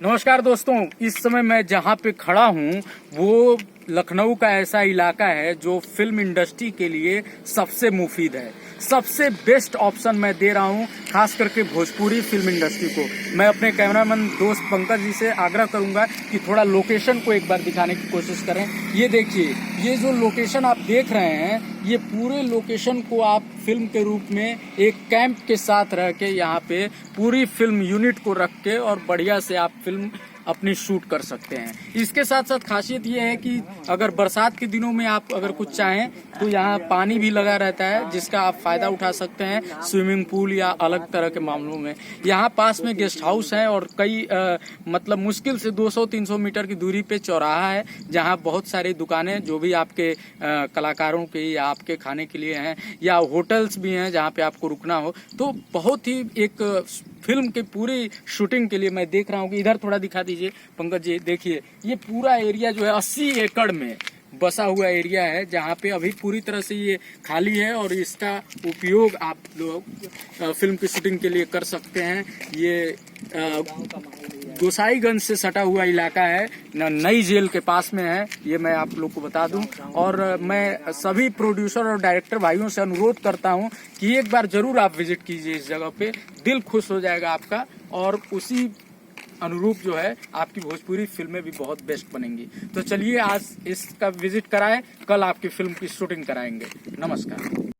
नमस्कार दोस्तों, इस समय मैं जहाँ पे खड़ा हूँ वो लखनऊ का ऐसा इलाका है जो फिल्म इंडस्ट्री के लिए सबसे मुफीद है। सबसे बेस्ट ऑप्शन मैं दे रहा हूँ, खास करके भोजपुरी फिल्म इंडस्ट्री को। मैं अपने कैमरामैन दोस्त पंकज जी से आग्रह करूंगा कि थोड़ा लोकेशन को एक बार दिखाने की कोशिश करें। ये देखिए, ये जो लोकेशन आप देख रहे हैं, ये पूरे लोकेशन को आप फिल्म के रूप में एक कैंप के साथ रह के यहाँ पे पूरी फिल्म यूनिट को रख के और बढ़िया से आप फिल्म अपनी शूट कर सकते हैं। इसके साथ साथ खासियत ये है कि अगर बरसात के दिनों में आप अगर कुछ चाहें तो यहाँ पानी भी लगा रहता है, जिसका आप फायदा उठा सकते हैं स्विमिंग पूल या अलग तरह के मामलों में। यहाँ पास में गेस्ट हाउस है और कई मतलब मुश्किल से 200-300 मीटर की दूरी पे चौराहा है, जहाँ बहुत सारी दुकानें जो भी आपके कलाकारों के या आपके खाने के लिए हैं, या होटल्स भी हैं जहाँ पे आपको रुकना हो। तो बहुत ही एक फिल्म की पूरी शूटिंग के लिए मैं देख रहा हूँ कि इधर थोड़ा दिखा दीजिए पंकज जी। देखिए, ये पूरा एरिया जो है 80 एकड़ में बसा हुआ एरिया है, जहाँ पे अभी पूरी तरह से ये खाली है और इसका उपयोग आप लोग फिल्म की शूटिंग के लिए कर सकते हैं। ये गोसाईगंज से सटा हुआ इलाका है, नई जेल के पास में है, ये मैं आप लोग को बता दूं। और मैं सभी प्रोड्यूसर और डायरेक्टर भाइयों से अनुरोध करता हूं कि एक बार जरूर आप विजिट कीजिए इस जगह पे, दिल खुश हो जाएगा आपका। और उसी अनुरूप जो है आपकी भोजपुरी फिल्में भी बहुत बेस्ट बनेंगी। तो चलिए आज इसका विजिट कराएं, कल आपकी फिल्म की शूटिंग कराएंगे। नमस्कार।